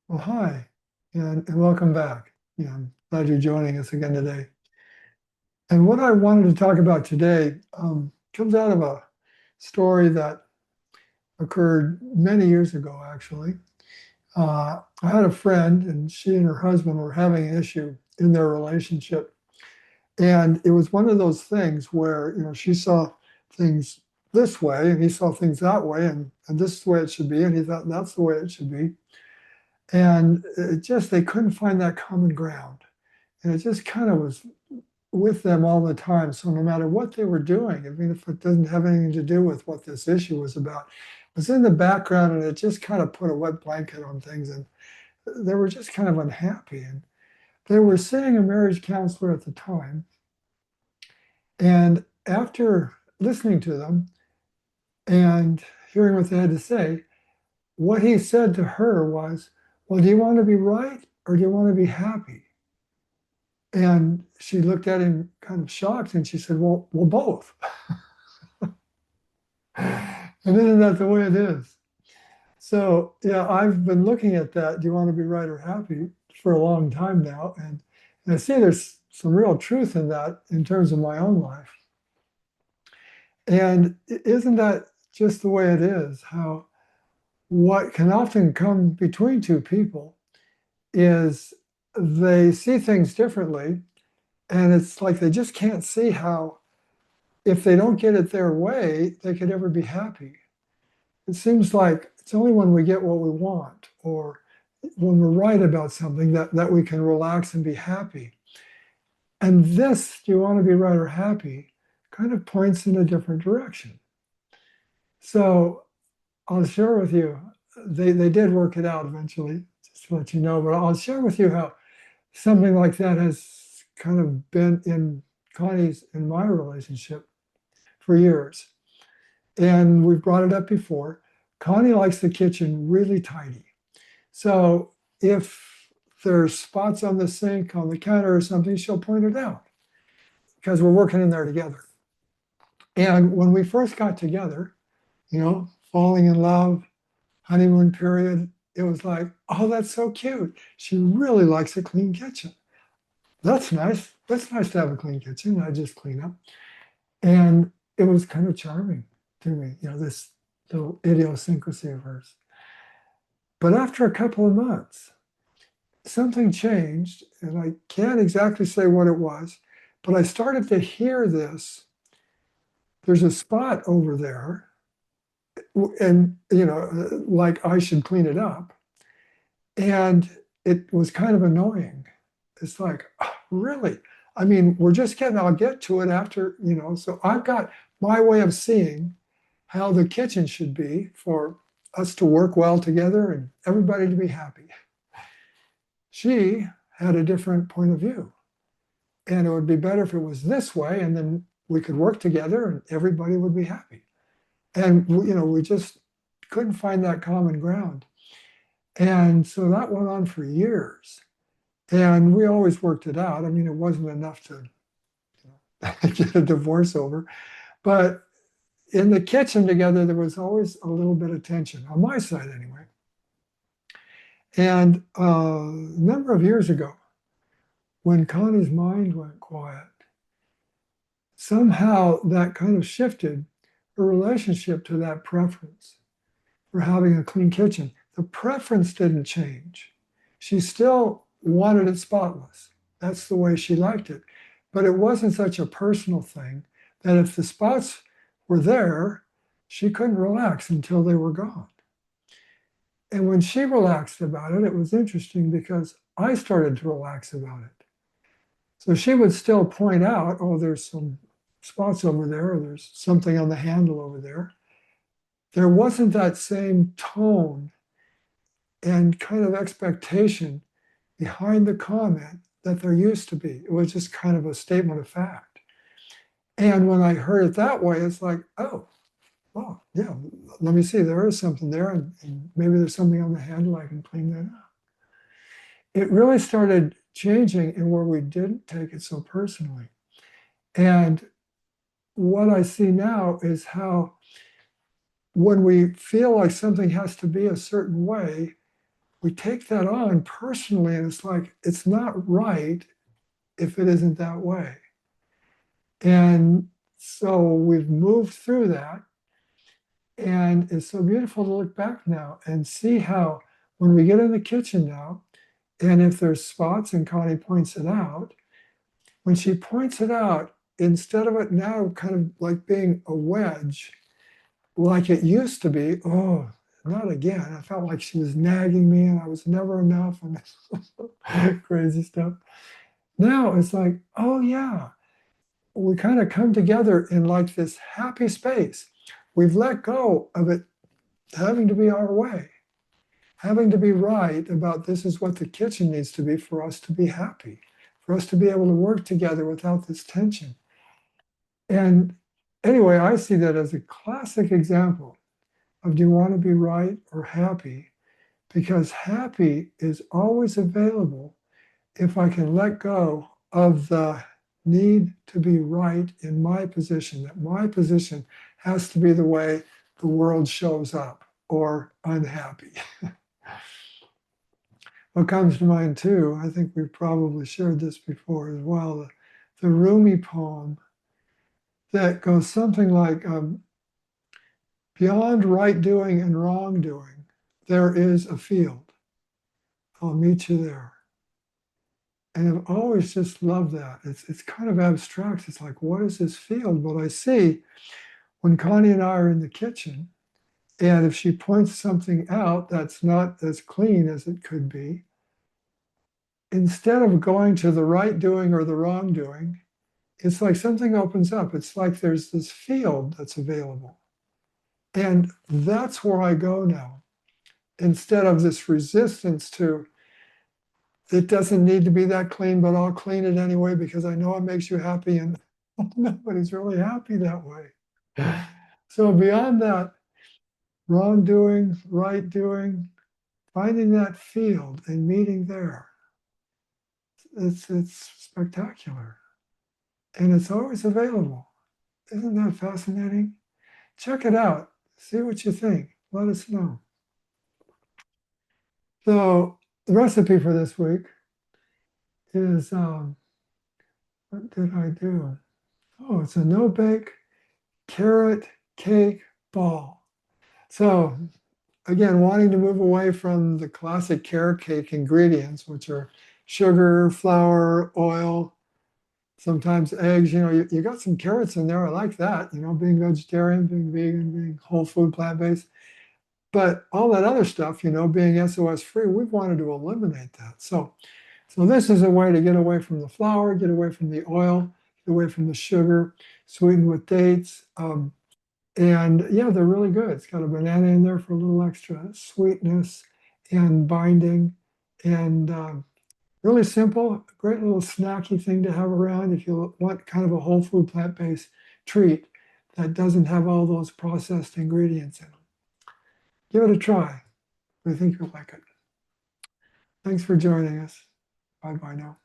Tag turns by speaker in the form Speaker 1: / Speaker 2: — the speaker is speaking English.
Speaker 1: Well, hi, and welcome back. I'm glad you're joining us again today. And what I wanted to talk about today comes out of a story that occurred many years ago, actually. I had a friend, and she and her husband were having an issue in their relationship. And it was one of those things where, she saw things this way, and he saw things that way, and this is the way it should be, and he thought that's the way it should be. And they couldn't find that common ground. And it just kind of was with them all the time. So no matter what they were doing, I mean, if it doesn't have anything to do with what this issue was about, it was in the background and it just kind of put a wet blanket on things. And they were just kind of unhappy. And they were seeing a marriage counselor at the time. And after listening to them and hearing what they had to say, what he said to her was, well, do you want to be right or do you want to be happy? And she looked at him kind of shocked and she said, well, both. And isn't that the way it is? So, yeah, I've been looking at that. Do you want to be right or happy for a long time now? And I see there's some real truth in that in terms of my own life. And isn't that just the way it is? How what can often come between two people is they see things differently. And it's like they just can't see how, if they don't get it their way, they could ever be happy. It seems like it's only when we get what we want or when we're right about something that we can relax and be happy. And this, do you want to be right or happy, kind of points in a different direction. So I'll share with you, they did work it out eventually, just to let you know, but I'll share with you how something like that has kind of been in Connie's and my relationship for years. And we've brought it up before. Connie likes the kitchen really tidy. So if there's spots on the sink, on the counter or something, she'll point it out because we're working in there together. And when we first got together, falling in love, honeymoon period, it was like, oh, that's so cute. She really likes a clean kitchen. That's nice. That's nice to have a clean kitchen. I just clean up. And it was kind of charming to me, this little idiosyncrasy of hers. But after a couple of months, something changed, and I can't exactly say what it was, but I started to hear this. There's a spot over there, and like I should clean it up. And it was kind of annoying. It's like, oh, really? I mean, I'll get to it after, so I've got my way of seeing how the kitchen should be for us to work well together and everybody to be happy. She had a different point of view. And it would be better if it was this way, and then we could work together and everybody would be happy. And we just couldn't find that common ground. And so that went on for years. And we always worked it out. I mean, it wasn't enough to get a divorce over. But in the kitchen together, there was always a little bit of tension, on my side anyway. And a number of years ago, when Connie's mind went quiet, somehow that kind of shifted her relationship to that preference for having a clean kitchen. The preference didn't change. She still wanted it spotless. That's the way she liked it. But it wasn't such a personal thing that if the spots were there, she couldn't relax until they were gone. And when she relaxed about it, it was interesting because I started to relax about it. So she would still point out, oh, there's some spots over there, or there's something on the handle over there. There wasn't that same tone and kind of expectation behind the comment that there used to be. It was just kind of a statement of fact. And when I heard it that way, it's like, oh, well, yeah, let me see, there is something there, and maybe there's something on the handle, I can clean that up. It really started changing in where we didn't take it so personally. And what I see now is how when we feel like something has to be a certain way, we take that on personally, and it's like, it's not right if it isn't that way. And so we've moved through that. And it's so beautiful to look back now and see how, when we get in the kitchen now, and if there's spots, and Connie points it out, when she points it out, instead of it now kind of like being a wedge, like it used to be, oh, not again. I felt like she was nagging me and I was never enough and crazy stuff. Now it's like, oh, yeah, we kind of come together in like this happy space. We've let go of it having to be our way, having to be right about this is what the kitchen needs to be for us to be happy, for us to be able to work together without this tension. And anyway, I see that as a classic example of, do you want to be right or happy? Because happy is always available if I can let go of the need to be right in my position, that my position has to be the way the world shows up, or unhappy. What comes to mind too, I think we've probably shared this before as well, the Rumi poem that goes something like, beyond right doing and wrong doing, there is a field. I'll meet you there. And I've always just loved that. It's kind of abstract. It's like, what is this field? But I see when Connie and I are in the kitchen, and if she points something out that's not as clean as it could be, instead of going to the right doing or the wrong doing, it's like something opens up. It's like there's this field that's available. And that's where I go now. Instead of this resistance to, it doesn't need to be that clean, but I'll clean it anyway because I know it makes you happy, and nobody's really happy that way. So beyond that, wrongdoing, right doing, finding that field and meeting there, it's spectacular. And it's always available. Isn't that fascinating? Check it out. See what you think. Let us know. So the recipe for this week is, what did I do? Oh, it's a no-bake carrot cake ball. So again, wanting to move away from the classic carrot cake ingredients, which are sugar, flour, oil, sometimes eggs. You got some carrots in there. I like that, being vegetarian, being vegan, being whole food, plant-based. But all that other stuff, being SOS free, we've wanted to eliminate that. So this is a way to get away from the flour, get away from the oil, get away from the sugar, sweetened with dates. And yeah, they're really good. It's got a banana in there for a little extra sweetness and binding. And really simple, great little snacky thing to have around if you want kind of a whole food plant-based treat that doesn't have all those processed ingredients in them. Give it a try. I think you'll like it. Thanks for joining us. Bye-bye now.